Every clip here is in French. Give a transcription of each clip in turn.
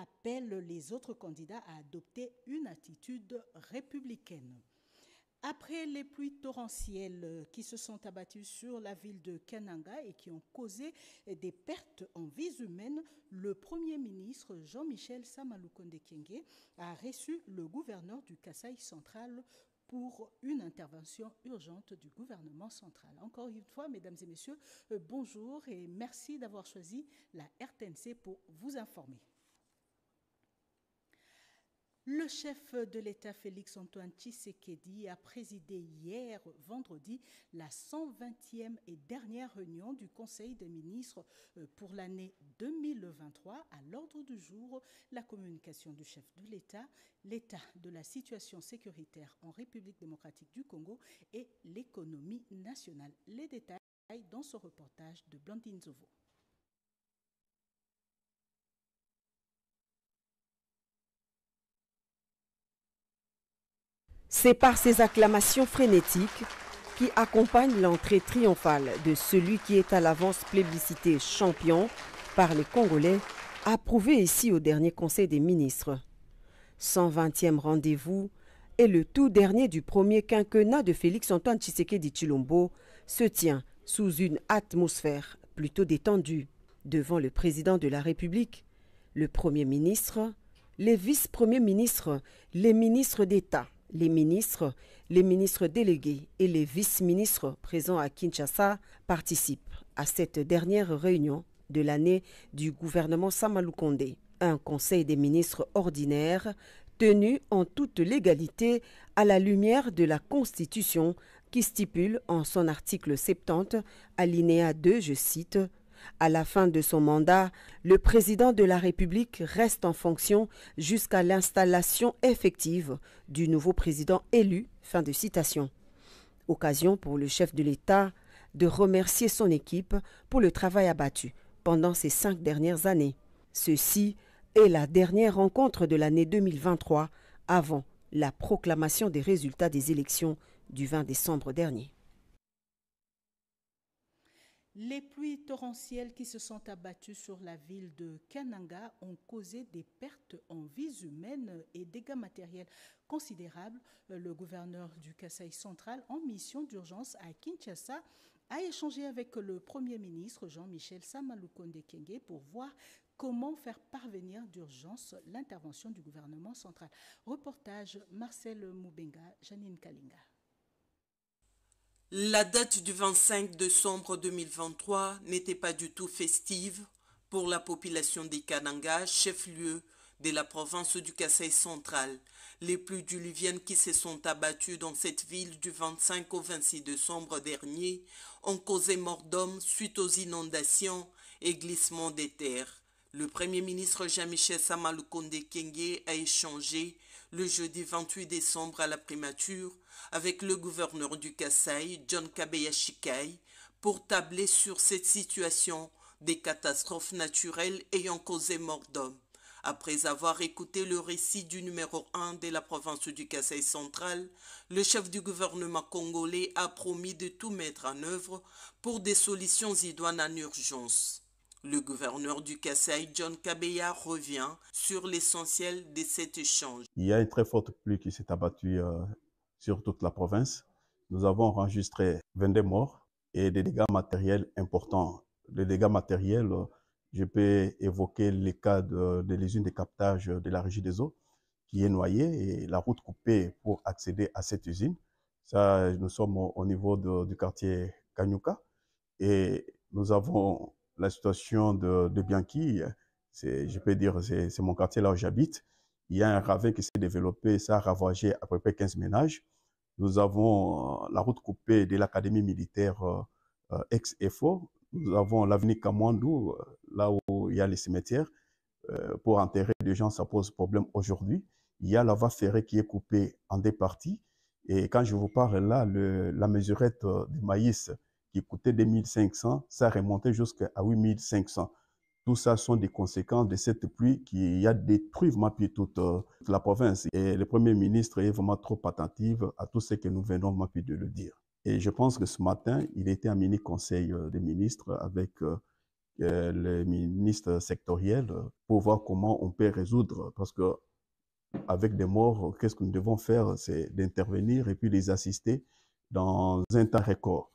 appelle les autres candidats à adopter une attitude républicaine. Après les pluies torrentielles qui se sont abattues sur la ville de Kananga et qui ont causé des pertes en vies humaines, le Premier ministre Jean-Michel Samalukonde Kyenge a reçu le gouverneur du Kasaï central pour une intervention urgente du gouvernement central. Encore une fois, mesdames et messieurs, bonjour et merci d'avoir choisi la RTNC pour vous informer. Le chef de l'État Félix-Antoine Tshisekedi a présidé hier, vendredi, la 120e et dernière réunion du Conseil des ministres pour l'année 2023. À l'ordre du jour, la communication du chef de l'État, l'état de la situation sécuritaire en République démocratique du Congo et l'économie nationale. Les détails dans ce reportage de Blandine Zovo. C'est par ces acclamations frénétiques qui accompagnent l'entrée triomphale de celui qui est à l'avance plébiscité champion par les Congolais, approuvé ici au dernier Conseil des ministres. 120e rendez-vous et le tout dernier du premier quinquennat de Félix-Antoine Tshisekedi Tshilombo se tient sous une atmosphère plutôt détendue devant le président de la République, le Premier ministre, les vice-premiers ministres, les ministres d'État, les ministres délégués et les vice-ministres présents à Kinshasa participent à cette dernière réunion de l'année du gouvernement Samalukonde. Un conseil des ministres ordinaire tenu en toute légalité à la lumière de la Constitution qui stipule en son article 70, alinéa 2, je cite, « À la fin de son mandat, le président de la République reste en fonction jusqu'à l'installation effective du nouveau président élu. » Fin de citation. Occasion pour le chef de l'État de remercier son équipe pour le travail abattu pendant ces 5 dernières années. Ceci est la dernière rencontre de l'année 2023 avant la proclamation des résultats des élections du 20 décembre dernier. Les pluies torrentielles qui se sont abattues sur la ville de Kananga ont causé des pertes en vies humaines et dégâts matériels considérables. Le gouverneur du Kasaï central, en mission d'urgence à Kinshasa, a échangé avec le Premier ministre Jean-Michel Samalukonde Kyenge pour voir comment faire parvenir d'urgence l'intervention du gouvernement central. Reportage Marcel Moubenga, Janine Kalinga. La date du 25 décembre 2023 n'était pas du tout festive pour la population des Kananga, chef-lieu de la province du Kasaï central. Les pluies diluviennes qui se sont abattues dans cette ville du 25 au 26 décembre dernier ont causé mort d'hommes suite aux inondations et glissements des terres. Le Premier ministre Jean-Michel Samalukonde Kyenge a échangé le jeudi 28 décembre à la primature avec le gouverneur du Kasaï, John Kabeya Shikai, pour tabler sur cette situation des catastrophes naturelles ayant causé mort d'hommes. Après avoir écouté le récit du numéro 1 de la province du Kasaï central, le chef du gouvernement congolais a promis de tout mettre en œuvre pour des solutions idoines en urgence. Le gouverneur du Kasaï, John Kabeya, revient sur l'essentiel de cet échange. Il y a une très forte pluie qui s'est abattue sur toute la province. Nous avons enregistré 22 morts et des dégâts matériels importants. Les dégâts matériels, je peux évoquer le cas de l'usine de captage de la Régie des eaux qui est noyée et la route coupée pour accéder à cette usine. Ça, nous sommes au niveau du quartier Kanyuka et nous avons la situation de Bianchi. Je peux dire c'est mon quartier là où j'habite. Il y a un ravin qui s'est développé, ça a ravagé à peu près 15 ménages. Nous avons la route coupée de l'académie militaire ex-EFO. Nous avons l'avenue Kamwandou, là où il y a les cimetières. Pour enterrer des gens, ça pose problème aujourd'hui. Il y a la voie ferrée qui est coupée en 2 parties. Et quand je vous parle là, la mesurette de maïs qui coûtait 2500, ça remontait jusqu'à 8500. Tout ça sont des conséquences de cette pluie qui a détruit vraiment toute la province. Et le Premier ministre est vraiment trop attentif à tout ce que nous venons de le dire. Et je pense que ce matin, il était un mini-conseil des ministres avec les ministres sectoriels pour voir comment on peut résoudre. Parce que avec des morts, qu'est-ce que nous devons faire? C'est d'intervenir et puis les assister dans un temps record.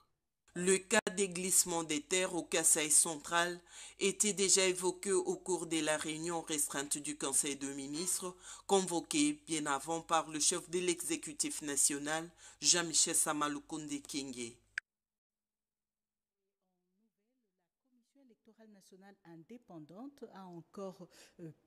Le cas des glissements des terres au Kasaï central était déjà évoqué au cours de la réunion restreinte du Conseil de ministres, convoquée bien avant par le chef de l'exécutif national, Jean-Michel Samalukonde Kenge. La Commission électorale nationale indépendante a encore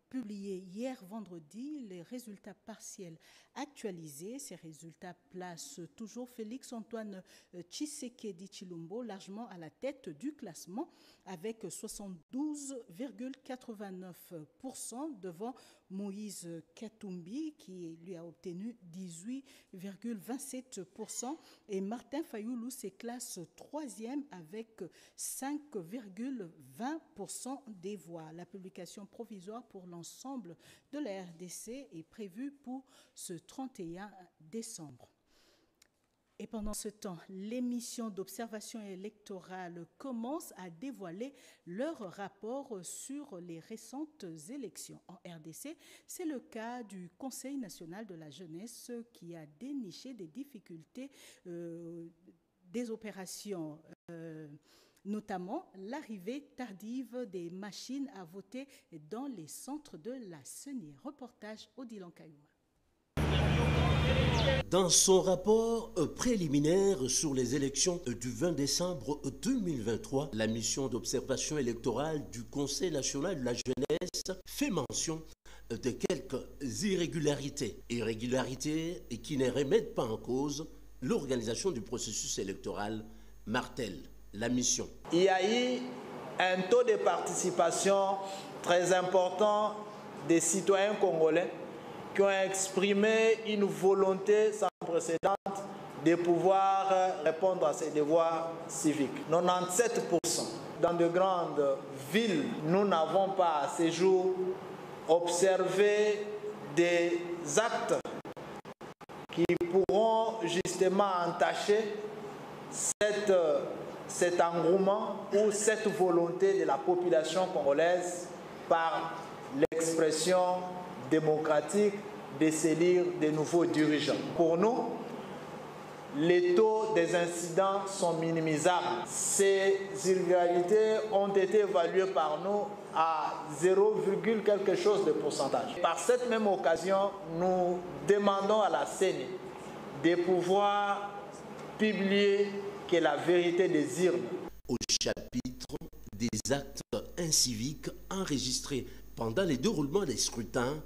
publié hier vendredi les résultats partiels actualisés. Ces résultats placent toujours Félix-Antoine Tshisekedi Tshilombo largement à la tête du classement avec 72,89% devant Moïse Katumbi qui lui a obtenu 18,27% et Martin Fayoulou se classe troisième avec 5,20% des voix. La publication provisoire pour l'ensemble de la RDC est prévue pour ce 31 décembre. Et pendant ce temps, les missions d'observation électorale commencent à dévoiler leur rapport sur les récentes élections. En RDC, c'est le cas du Conseil national de la jeunesse qui a déniché des difficultés des opérations, notamment l'arrivée tardive des machines à voter dans les centres de la CENI. Reportage Odilon Kayouma. Dans son rapport préliminaire sur les élections du 20 décembre 2023, la mission d'observation électorale du Conseil national de la jeunesse fait mention de quelques irrégularités qui ne remettent pas en cause l'organisation du processus électoral, martèle la mission. Il y a eu un taux de participation très important des citoyens congolais qui ont exprimé une volonté sans précédent de pouvoir répondre à ses devoirs civiques. 97%. Dans de grandes villes, nous n'avons pas à ce jour observé des actes qui pourront justement entacher cet engouement ou cette volonté de la population congolaise par l'expression démocratique de s'élire de nouveaux dirigeants. Pour nous, les taux des incidents sont minimisables. Ces irrégularités ont été évaluées par nous à 0, quelque chose de pourcentage. Par cette même occasion, nous demandons à la CENI de pouvoir publier que la vérité des urnes. Au chapitre des actes inciviques enregistrés pendant les déroulements des scrutins,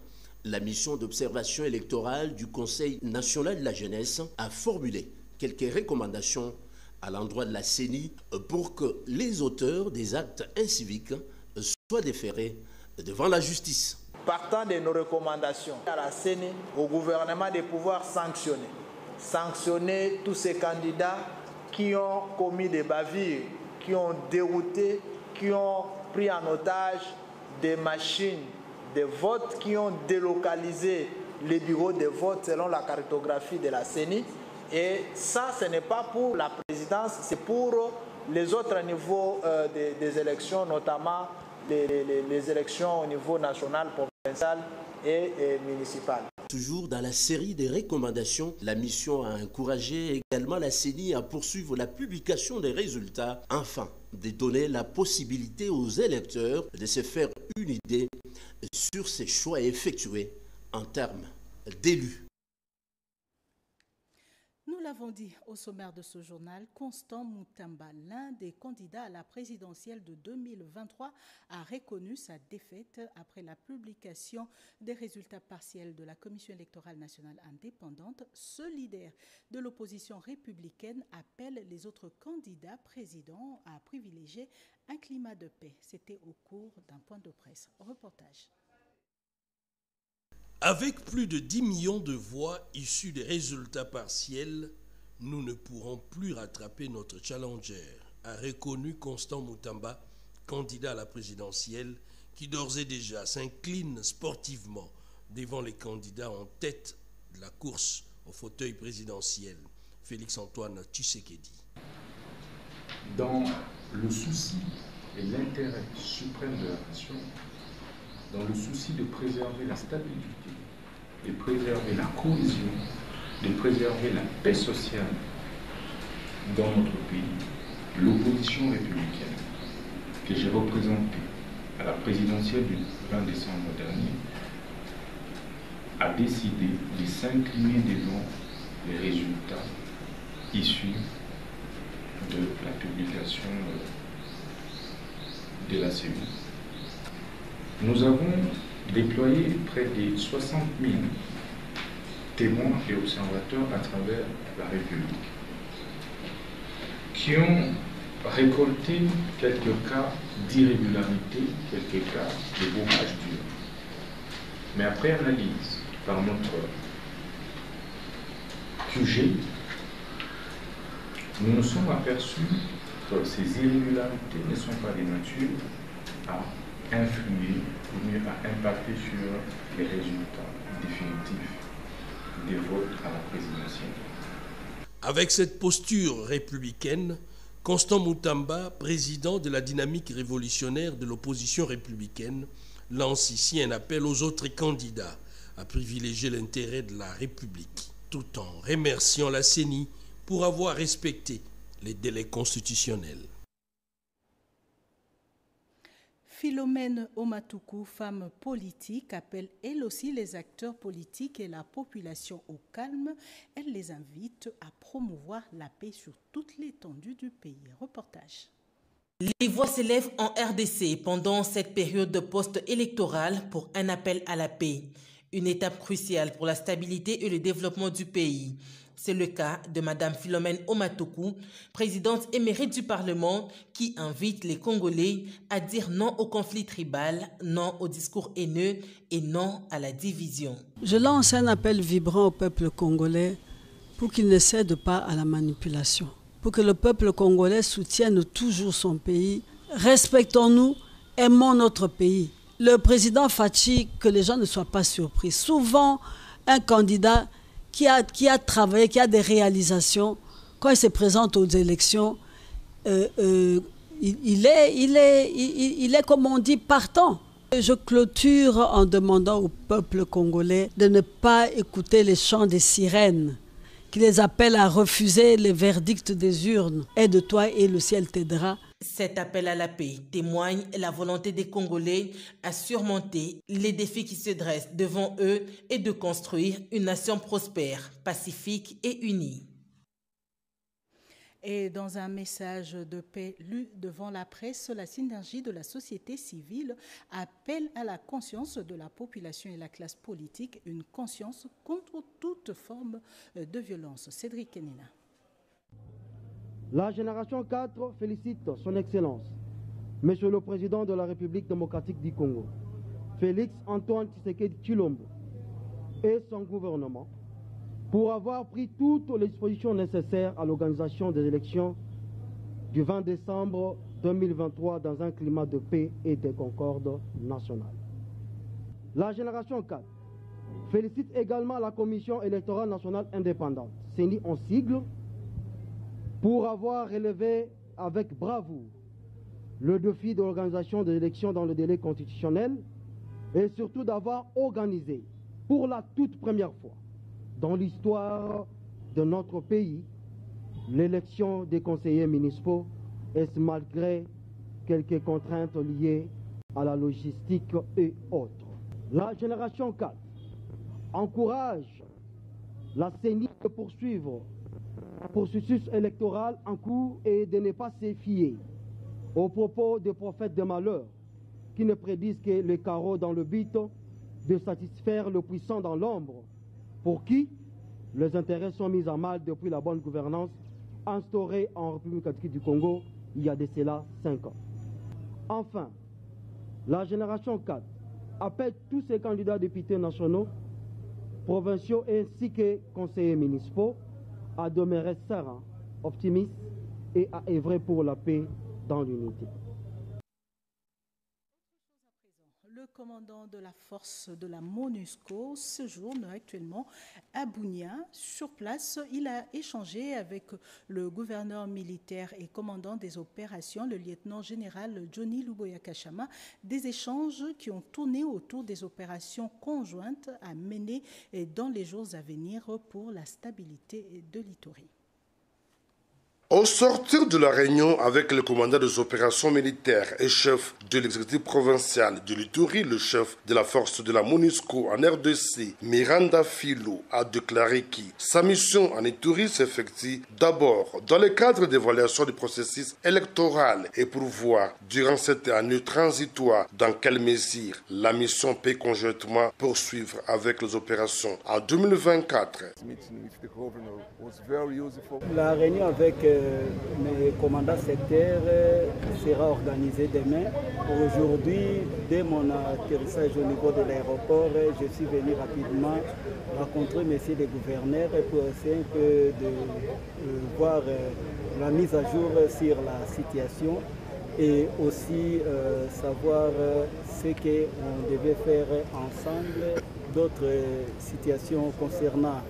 la mission d'observation électorale du Conseil national de la jeunesse a formulé quelques recommandations à l'endroit de la CENI pour que les auteurs des actes inciviques soient déférés devant la justice. Partant de nos recommandations à la CENI, au gouvernement de pouvoir sanctionner tous ces candidats qui ont commis des bavures, qui ont dérouté, qui ont pris en otage des machines de vote, qui ont délocalisé les bureaux de vote selon la cartographie de la CENI. Et ça, ce n'est pas pour la présidence, c'est pour les autres niveaux des élections, notamment les élections au niveau national, provincial et municipal. Toujours dans la série des recommandations, la mission a encouragé également la CENI à poursuivre la publication des résultats, afin de donner la possibilité aux électeurs de se faire une idée sur ces choix effectués en termes d'élus. Nous l'avons dit au sommaire de ce journal, Constant Mutamba, l'un des candidats à la présidentielle de 2023, a reconnu sa défaite après la publication des résultats partiels de la Commission électorale nationale indépendante. Ce leader de l'opposition républicaine appelle les autres candidats présidents à privilégier un climat de paix. C'était au cours d'un point de presse. Reportage. Avec plus de 10 millions de voix issues des résultats partiels, nous ne pourrons plus rattraper notre challenger, a reconnu Constant Mutamba, candidat à la présidentielle, qui d'ores et déjà s'incline sportivement devant les candidats en tête de la course au fauteuil présidentiel, Félix-Antoine Tshisekedi. Dans le souci et l'intérêt suprême de la nation, dans le souci de préserver la stabilité, de préserver la cohésion, de préserver la paix sociale dans notre pays, l'opposition républicaine que j'ai représentée à la présidentielle du 20 décembre dernier a décidé de s'incliner devant les résultats issus de la publication de la CENI. Nous avons déployé près de 60 000 témoins et observateurs à travers la République qui ont récolté quelques cas d'irrégularité, quelques cas de bourrage dur. Mais après analyse par notre QG, nous nous sommes aperçus que ces irrégularités ne sont pas de nature à influer ou mieux à impacter sur les résultats définitifs des votes à la présidentielle. Avec cette posture républicaine, Constant Moutamba, président de la dynamique révolutionnaire de l'opposition républicaine, lance ici un appel aux autres candidats à privilégier l'intérêt de la République, tout en remerciant la CENI pour avoir respecté les délais constitutionnels. Philomène Omatuku, femme politique, appelle elle aussi les acteurs politiques et la population au calme. Elle les invite à promouvoir la paix sur toute l'étendue du pays. Reportage. Les voix s'élèvent en RDC pendant cette période post-électorale pour un appel à la paix. Une étape cruciale pour la stabilité et le développement du pays. C'est le cas de Mme Philomène Omatuku, présidente émérite du Parlement, qui invite les Congolais à dire non au conflit tribal, non au discours haineux et non à la division. Je lance un appel vibrant au peuple congolais pour qu'il ne cède pas à la manipulation, pour que le peuple congolais soutienne toujours son pays. Respectons-nous, aimons notre pays. Le président Fachi, que les gens ne soient pas surpris. Souvent, un candidat qui a travaillé, qui a des réalisations, quand il se présente aux élections, il est, comme on dit, partant. Je clôture en demandant au peuple congolais de ne pas écouter les chants des sirènes, qui les appellent à refuser les verdicts des urnes. Aide-toi et le ciel t'aidera. Cet appel à la paix témoigne la volonté des Congolais à surmonter les défis qui se dressent devant eux et de construire une nation prospère, pacifique et unie. Et dans un message de paix lu devant la presse, la synergie de la société civile appelle à la conscience de la population et la classe politique, une conscience contre toute forme de violence. Cédric Kenina. La génération 4 félicite son Excellence, Monsieur le Président de la République démocratique du Congo, Félix Antoine Tshisekedi Tshilombo, et son gouvernement pour avoir pris toutes les dispositions nécessaires à l'organisation des élections du 20 décembre 2023 dans un climat de paix et de concorde nationale. La génération 4 félicite également la Commission électorale nationale indépendante, CENI en sigle, pour avoir relevé avec bravoure le défi de l'organisation des élections dans le délai constitutionnel et surtout d'avoir organisé pour la toute première fois dans l'histoire de notre pays l'élection des conseillers municipaux, et ce malgré quelques contraintes liées à la logistique et autres. La génération 4 encourage la CENI de poursuivre le processus électoral en cours et de ne pas se fier aux propos des prophètes de malheur qui ne prédisent que le carreau dans le but de satisfaire le puissant dans l'ombre, pour qui les intérêts sont mis à mal depuis la bonne gouvernance instaurée en République démocratique du Congo il y a de cela 5 ans. Enfin, la génération 4 appelle tous ces candidats députés nationaux, provinciaux ainsi que conseillers municipaux à demeurer sereins, optimistes et à œuvrer pour la paix dans l'unité. Le commandant de la force de la MONUSCO séjourne actuellement à Bunia. Sur place, il a échangé avec le gouverneur militaire et commandant des opérations, le lieutenant-général Johnny Luboya Kashama, des échanges qui ont tourné autour des opérations conjointes à mener dans les jours à venir pour la stabilité de l'Ituri. Au sortir de la réunion avec le commandant des opérations militaires et chef de l'exécutif provincial de l'Ituri, le chef de la force de la MONUSCO en RDC, Miranda Filo, a déclaré que sa mission en Ituri s'effectue d'abord dans le cadre d'évaluation du processus électoral et pour voir, durant cette année transitoire, dans quelle mesure la mission peut conjointement poursuivre avec les opérations en 2024. La réunion avec mes commandants sectaires sera organisée demain. Aujourd'hui, dès mon atterrissage au niveau de l'aéroport, je suis venu rapidement rencontrer messieurs les gouverneurs pour essayer un peu de voir la mise à jour sur la situation et aussi savoir ce qu'on devait faire ensemble, d'autres situations concernant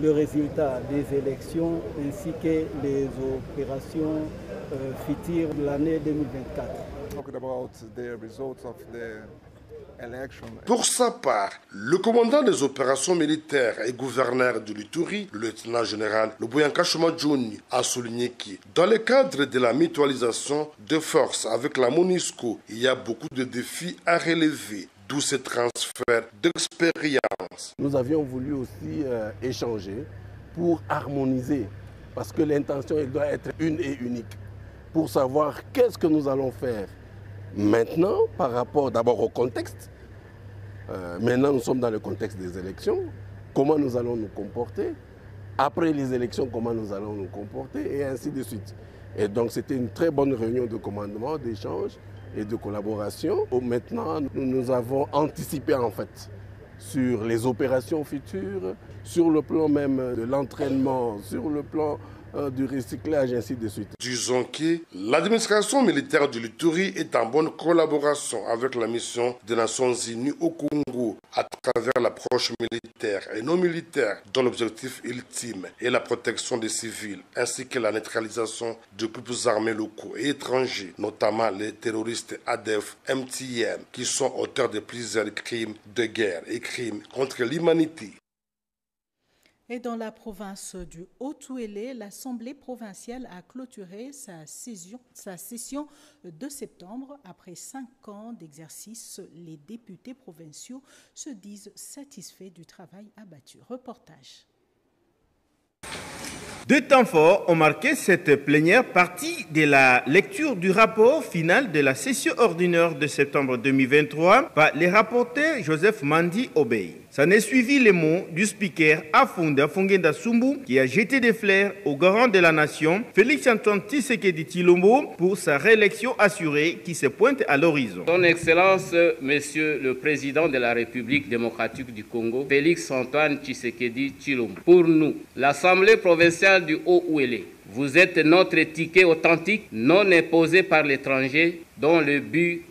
le résultat des élections ainsi que les opérations futures de l'année 2024. Pour sa part, le commandant des opérations militaires et gouverneur de l'Ituri, le lieutenant-général Luboya Kashama Johnny, a souligné que dans le cadre de la mutualisation de forces avec la MONUSCO, il y a beaucoup de défis à relever. D'où ce transfert d'expérience. Nous avions voulu aussi échanger pour harmoniser, parce que l'intention doit être une et unique, pour savoir qu'est-ce que nous allons faire maintenant par rapport d'abord au contexte. Maintenant, nous sommes dans le contexte des élections. Comment nous allons nous comporter? Après les élections, comment nous allons nous comporter? Et ainsi de suite. Et donc, c'était une très bonne réunion de commandement, d'échange et de collaboration. Maintenant, nous avons anticipé en fait sur les opérations futures, sur le plan même de l'entraînement, sur le plan du recyclage, ainsi de suite. Disons que l'administration militaire de l'Ituri est en bonne collaboration avec la mission des Nations Unies au Congo à travers l'approche militaire et non militaire dont l'objectif ultime est la protection des civils ainsi que la neutralisation de groupes armés locaux et étrangers, notamment les terroristes ADF, MTM, qui sont auteurs de plusieurs crimes de guerre et crimes contre l'humanité. Et dans la province du Haut-Ouélé, l'Assemblée provinciale a clôturé sa session de septembre. Après 5 ans d'exercice, les députés provinciaux se disent satisfaits du travail abattu. Reportage. 2 temps forts ont marqué cette plénière partie de la lecture du rapport final de la session ordinaire de septembre 2023 par les rapporteurs Joseph Mandi Obey. Ça n'est suivi les mots du speaker Afunda Fongenda Sumbu qui a jeté des fleurs au garant de la nation, Félix-Antoine Tshisekedi Tshilombo, pour sa réélection assurée qui se pointe à l'horizon. Son Excellence, Monsieur le Président de la République démocratique du Congo, Félix-Antoine Tshisekedi Tshilombo. Pour nous, l'Assemblée provinciale du Haut-Ouélé, vous êtes notre ticket authentique, non imposé par l'étranger, dont le but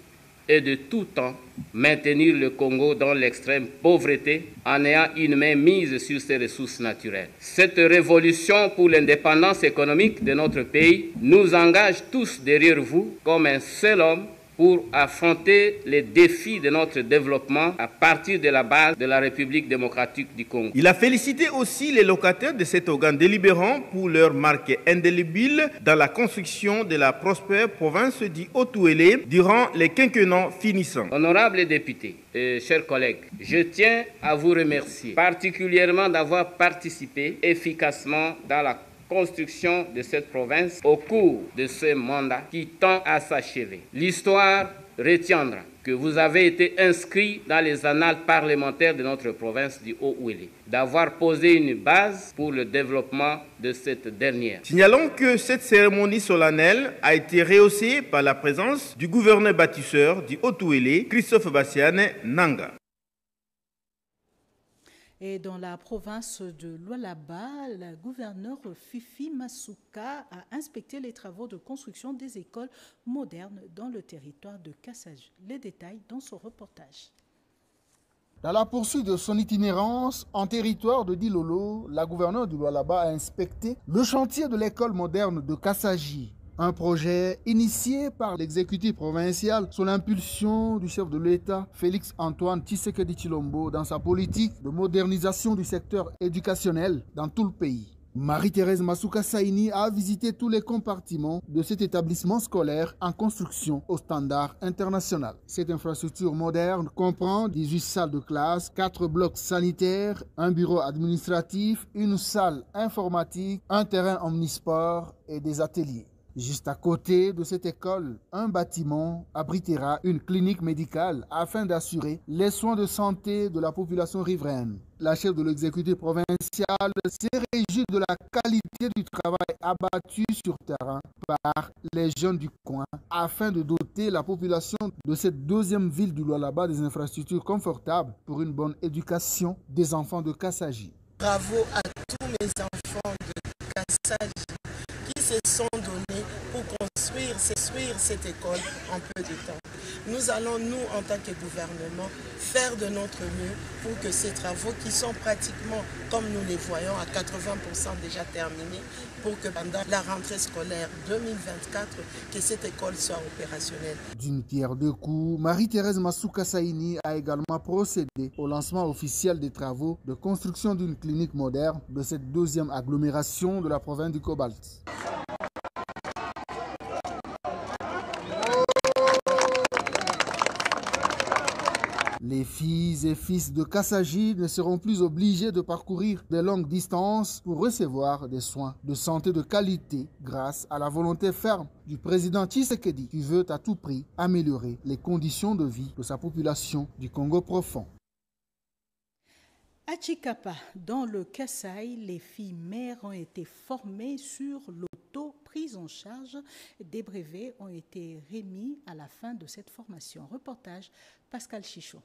est de tout temps maintenir le Congo dans l'extrême pauvreté en ayant une main mise sur ses ressources naturelles. Cette révolution pour l'indépendance économique de notre pays nous engage tous derrière vous comme un seul homme pour affronter les défis de notre développement à partir de la base de la République démocratique du Congo. Il a félicité aussi les locataires de cet organe délibérant pour leur marque indélébile dans la construction de la prospère province du Haut-Ouélé durant les quinquennats finissants. Honorables députés et chers collègues, je tiens à vous remercier particulièrement d'avoir participé efficacement dans la construction de cette province au cours de ce mandat qui tend à s'achever. L'histoire retiendra que vous avez été inscrit dans les annales parlementaires de notre province du Haut-Ouélé, d'avoir posé une base pour le développement de cette dernière. Signalons que cette cérémonie solennelle a été rehaussée par la présence du gouverneur bâtisseur du Haut-Ouélé, Christophe Bassiane Nanga. Et dans la province de Lualaba, le gouverneur Fifi Masuka a inspecté les travaux de construction des écoles modernes dans le territoire de Kassaj. Les détails dans son reportage. Dans la poursuite de son itinérance en territoire de Dilolo, la gouverneure du Lualaba a inspecté le chantier de l'école moderne de Kassaji. Un projet initié par l'exécutif provincial sous l'impulsion du chef de l'État, Félix Antoine Tshisekedi Tshilombo, dans sa politique de modernisation du secteur éducationnel dans tout le pays. Marie-Thérèse Masuka Saini a visité tous les compartiments de cet établissement scolaire en construction au standard international. Cette infrastructure moderne comprend 18 salles de classe, 4 blocs sanitaires, un bureau administratif, une salle informatique, un terrain omnisport et des ateliers. Juste à côté de cette école, un bâtiment abritera une clinique médicale afin d'assurer les soins de santé de la population riveraine. La chef de l'exécutif provincial s'est réjouie de la qualité du travail abattu sur terrain par les jeunes du coin afin de doter la population de cette deuxième ville du Lualaba des infrastructures confortables pour une bonne éducation des enfants de Kassaji. Bravo à tous mes enfants de Kassaji qui se sont donnés pour construire cette école en peu de temps. Nous allons, nous, en tant que gouvernement, faire de notre mieux pour que ces travaux qui sont pratiquement, comme nous les voyons, à 80% déjà terminés, pour que pendant la rentrée scolaire 2024, que cette école soit opérationnelle. D'une pierre deux coups, Marie-Thérèse Masuka Saini a également procédé au lancement officiel des travaux de construction d'une clinique moderne de cette deuxième agglomération de la province du Cobalt. Les filles et fils de Kassaji ne seront plus obligés de parcourir de longues distances pour recevoir des soins de santé de qualité grâce à la volonté ferme du président Tshisekedi qui veut à tout prix améliorer les conditions de vie de sa population du Congo profond. À Chikapa, dans le Kasaï, les filles mères ont été formées sur l'auto-prise en charge. Des brevets ont été remis à la fin de cette formation. Reportage Pascal Chichot.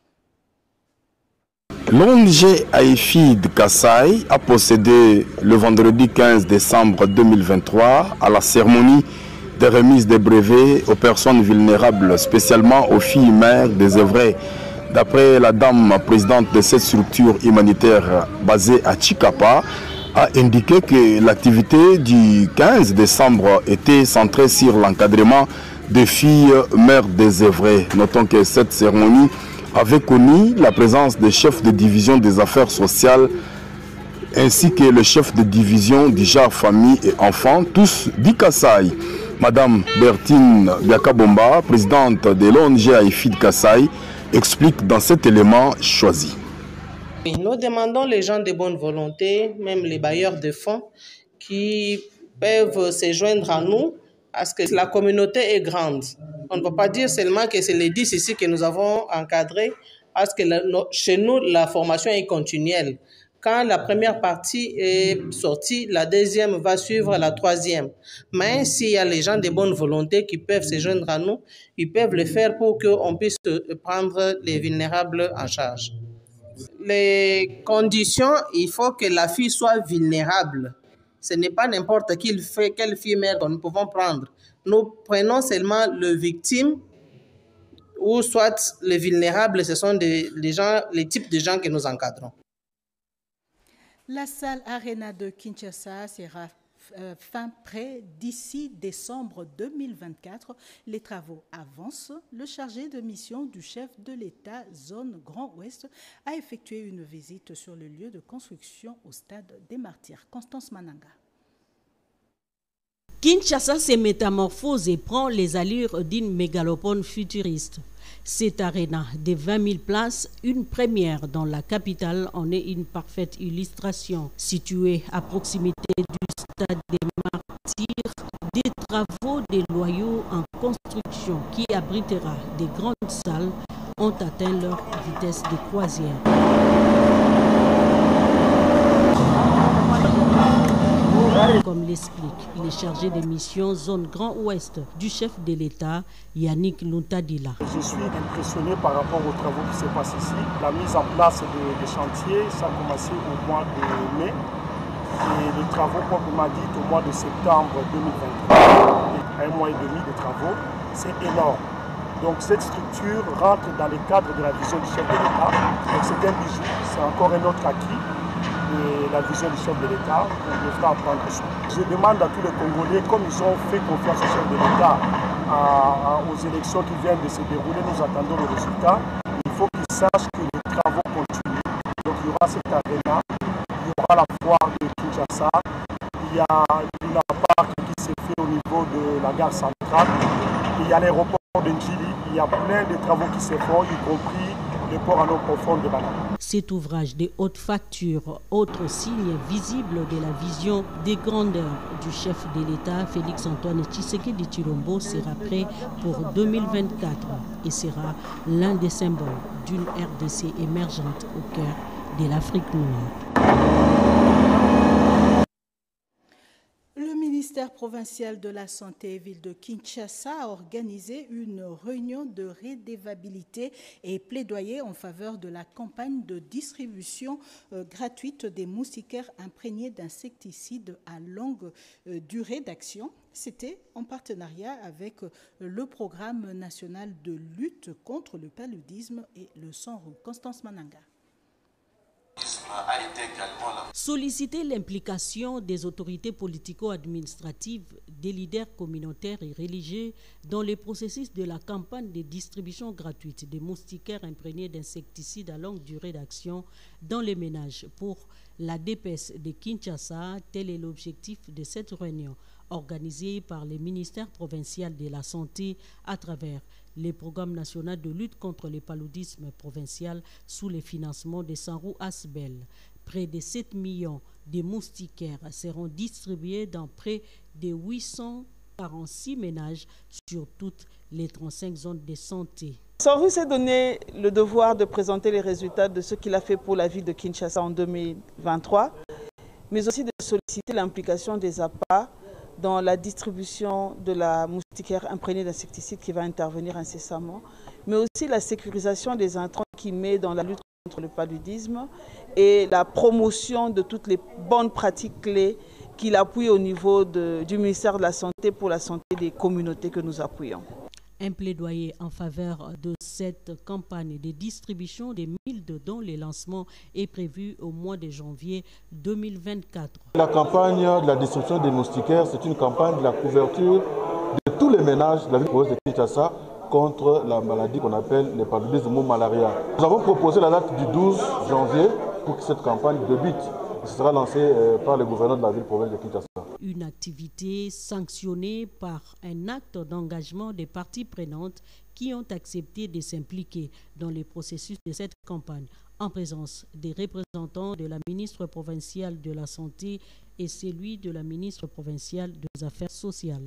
L'ONG AIFID Kasaï a procédé le vendredi 15 décembre 2023 à la cérémonie de remise des brevets aux personnes vulnérables, spécialement aux filles mères désœuvrées. D'après la dame présidente de cette structure humanitaire basée à Chikapa, a indiqué que l'activité du 15 décembre était centrée sur l'encadrement des filles mères désœuvrées. Notons que cette cérémonie avait connu la présence des chefs de division des affaires sociales ainsi que le chef de division du genre famille et enfants, tous du Kasaï. Madame Bertine Biakabomba, présidente de l'ONG AIFID Kasaï, explique dans cet élément choisi. Nous demandons les gens de bonne volonté, même les bailleurs de fonds, qui peuvent se joindre à nous parce que la communauté est grande. On ne peut pas dire seulement que c'est les 10 ici que nous avons encadrés, parce que chez nous, la formation est continuelle. Quand la première partie est sortie, la deuxième va suivre la troisième. Mais s'il y a les gens de bonne volonté qui peuvent se joindre à nous, ils peuvent le faire pour qu'on puisse prendre les vulnérables en charge. Les conditions, il faut que la fille soit vulnérable. Ce n'est pas n'importe quelle fille mère que nous pouvons prendre. Nous prenons seulement le victime ou soit les vulnérables, ce sont les types de gens que nous encadrons. La salle Arena de Kinshasa sera fin prêt d'ici décembre 2024. Les travaux avancent. Le chargé de mission du chef de l'État, zone Grand Ouest, a effectué une visite sur le lieu de construction au stade des Martyrs. Constance Mananga. Kinshasa se métamorphose et prend les allures d'une mégalopole futuriste. Cette arena de 20 000 places, une première dans la capitale, en est une parfaite illustration. Située à proximité du stade des Martyrs, des travaux des loyaux en construction qui abritera des grandes salles ont atteint leur vitesse de croisière. Comme l'explique le chargé de mission zone Grand Ouest du chef de l'État, Yannick Luntadila. Je suis impressionné par rapport aux travaux qui se passent ici. La mise en place des chantiers, ça a commencé au mois de mai. Et les travaux, comme il m'a dit, au mois de septembre 2023. Un mois et demi de travaux, c'est énorme. Donc cette structure rentre dans le cadre de la vision du chef de l'État. Donc c'est un bijou, c'est encore un autre acquis de la vision du chef de l'État. On devra en prendre soin. Je demande à tous les Congolais, comme ils ont fait confiance au chef de l'État aux élections qui viennent de se dérouler, nous attendons le résultat. Il faut qu'ils sachent que les travaux continuent. Donc il y aura cette aréna, il y aura la foire de Kinshasa, il y a une parc qui s'est fait au niveau de la gare centrale, il y a l'aéroport de Njili, il y a plein de travaux qui se font, y compris le port en eau profonde de Banane. Cet ouvrage de haute facture, autre signe visible de la vision des grandeurs du chef de l'État, Félix-Antoine Tshisekedi Tshilombo, sera prêt pour 2024 et sera l'un des symboles d'une RDC émergente au cœur de l'Afrique noire. Le ministère provincial de la Santé et Ville de Kinshasa a organisé une réunion de redevabilité et plaidoyer en faveur de la campagne de distribution gratuite des moustiquaires imprégnés d'insecticides à longue durée d'action. C'était en partenariat avec le programme national de lutte contre le paludisme et le sang-rouge. Constance Mananga. Solliciter l'implication des autorités politico-administratives, des leaders communautaires et religieux dans le processus de la campagne de distribution gratuite des moustiquaires imprégnés d'insecticides à longue durée d'action dans les ménages pour la DPS de Kinshasa, tel est l'objectif de cette réunion organisée par le ministère provincial de la Santé à travers les programmes nationaux de lutte contre le paludisme provincial sous le financement de Sanrou Asbel. Près de 7 millions de moustiquaires seront distribués dans près de 846 ménages sur toutes les 35 zones de santé. Sanrou s'est donné le devoir de présenter les résultats de ce qu'il a fait pour la ville de Kinshasa en 2023, mais aussi de solliciter l'implication des APA dans la distribution de la moustiquaire imprégnée d'insecticides qui va intervenir incessamment, mais aussi la sécurisation des intrants qu'il met dans la lutte contre le paludisme et la promotion de toutes les bonnes pratiques clés qu'il appuie au niveau du ministère de la Santé pour la santé des communautés que nous appuyons. Un plaidoyer en faveur de cette campagne de distribution des 1000 dont le lancement est prévu au mois de janvier 2024. La campagne de la distribution des moustiquaires, c'est une campagne de la couverture de tous les ménages de la ville de Kinshasa contre la maladie qu'on appelle le paludisme ou malaria. Nous avons proposé la date du 12 janvier pour que cette campagne débute. Ce sera lancé par le gouverneur de la ville provinciale de Kinshasa. Une activité sanctionnée par un acte d'engagement des parties prenantes qui ont accepté de s'impliquer dans le processus de cette campagne en présence des représentants de la ministre provinciale de la Santé et celui de la ministre provinciale des Affaires sociales.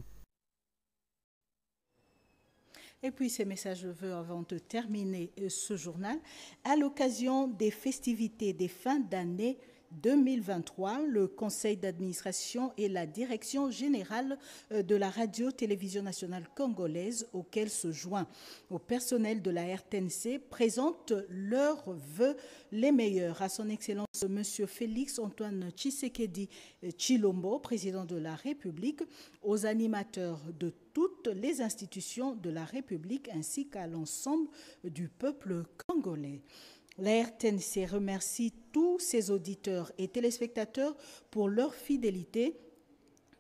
Et puis ces messages de vœux avant de terminer ce journal. À l'occasion des festivités des fins d'année 2023, le conseil d'administration et la direction générale de la radio-télévision nationale congolaise, auquel se joint au personnel de la RTNC, présentent leurs vœux les meilleurs à son Excellence M. Félix-Antoine Tshisekedi Tshilombo, président de la République, aux animateurs de toutes les institutions de la République ainsi qu'à l'ensemble du peuple congolais. La RTNC remercie tous ses auditeurs et téléspectateurs pour leur fidélité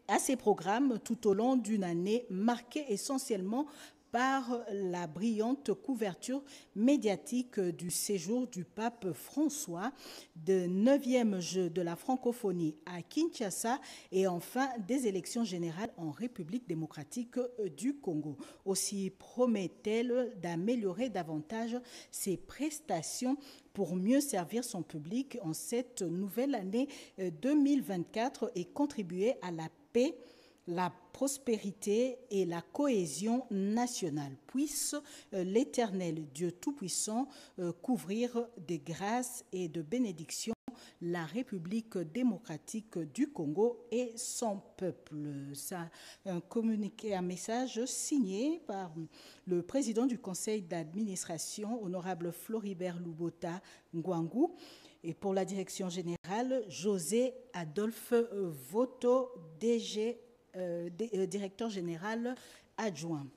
à ces programmes tout au long d'une année marquée essentiellement par la brillante couverture médiatique du séjour du pape François, de 9e jeu de la francophonie à Kinshasa et enfin des élections générales en République démocratique du Congo. Aussi promet-elle d'améliorer davantage ses prestations pour mieux servir son public en cette nouvelle année 2024 et contribuer à la paix, la prospérité et la cohésion nationale. Puisse l'Éternel Dieu Tout-Puissant couvrir de grâce et de bénédictions la République démocratique du Congo et son peuple. Ça, un communiqué, un message signé par le président du conseil d'administration, honorable Floribert Lubota Ngwangu, et pour la direction générale, José Adolphe Voto, DG, directeur général adjoint.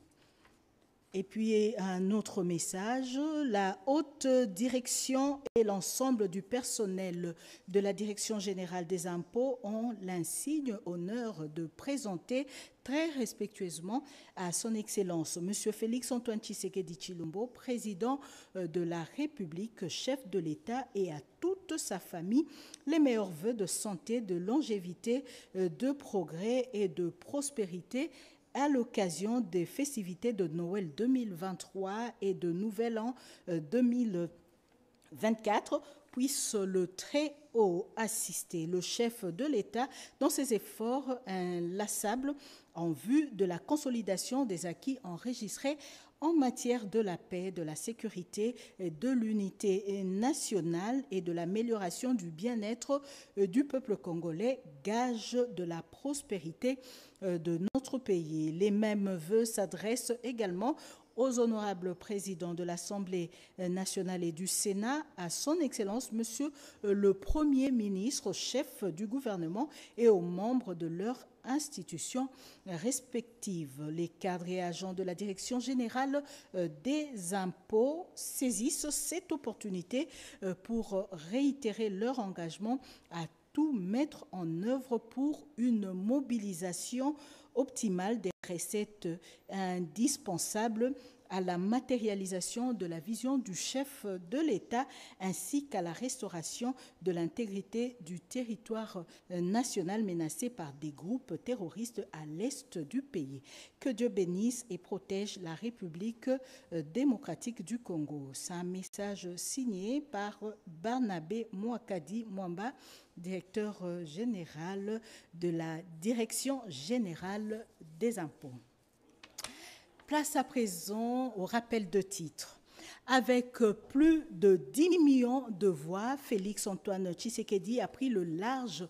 Et puis un autre message, la haute direction et l'ensemble du personnel de la Direction générale des impôts ont l'insigne honneur de présenter très respectueusement à son Excellence, M. Félix Antoine Tshisekedi Tshilombo, président de la République, chef de l'État, et à toute sa famille, les meilleurs vœux de santé, de longévité, de progrès et de prospérité à l'occasion des festivités de Noël 2023 et de Nouvel An 2024, puisse le très haut assister le chef de l'État dans ses efforts inlassables en vue de la consolidation des acquis enregistrés en matière de la paix, de la sécurité, de l'unité nationale et de l'amélioration du bien-être du peuple congolais, gage de la prospérité de notre pays. Les mêmes vœux s'adressent également aux honorables présidents de l'Assemblée nationale et du Sénat, à son Excellence, Monsieur le Premier ministre, chef du gouvernement, et aux membres de leurs institutions respectives. Les cadres et agents de la Direction générale des impôts saisissent cette opportunité pour réitérer leur engagement à tout mettre en œuvre pour une mobilisation optimale des recettes indispensables à la matérialisation de la vision du chef de l'État ainsi qu'à la restauration de l'intégrité du territoire national menacé par des groupes terroristes à l'est du pays. Que Dieu bénisse et protège la République démocratique du Congo. C'est un message signé par Barnabé Mouakadi Mwamba, directeur général de la Direction générale des impôts. Place à présent au rappel de titres. Avec plus de 10 millions de voix, Félix Antoine Tshisekedi a pris le large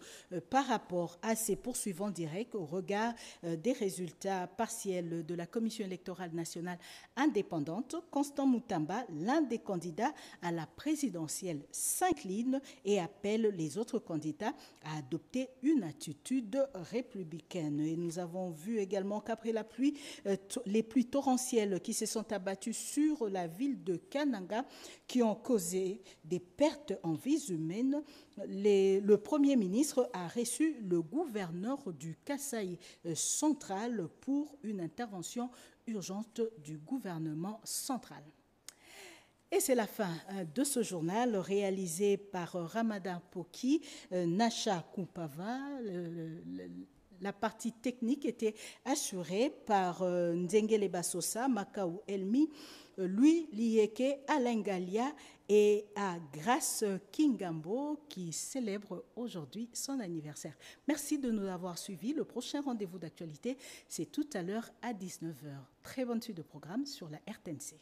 par rapport à ses poursuivants directs au regard des résultats partiels de la Commission électorale nationale indépendante. Constant Moutamba, l'un des candidats à la présidentielle, s'incline et appelle les autres candidats à adopter une attitude républicaine. Et nous avons vu également qu'après la pluie, les pluies torrentielles qui se sont abattues sur la ville de Kananga, qui ont causé des pertes en vies humaines, le Premier ministre a reçu le gouverneur du Kasaï central pour une intervention urgente du gouvernement central. Et c'est la fin de ce journal réalisé par Ramadan Poki, Nacha Kumpava. La partie technique était assurée par Nzengele Basosa, Makau Elmi, Louis Lieke, Alain Galia et à Grace Kingambo qui célèbre aujourd'hui son anniversaire. Merci de nous avoir suivis. Le prochain rendez-vous d'actualité, c'est tout à l'heure à 19h. Très bonne suite de programme sur la RTNC.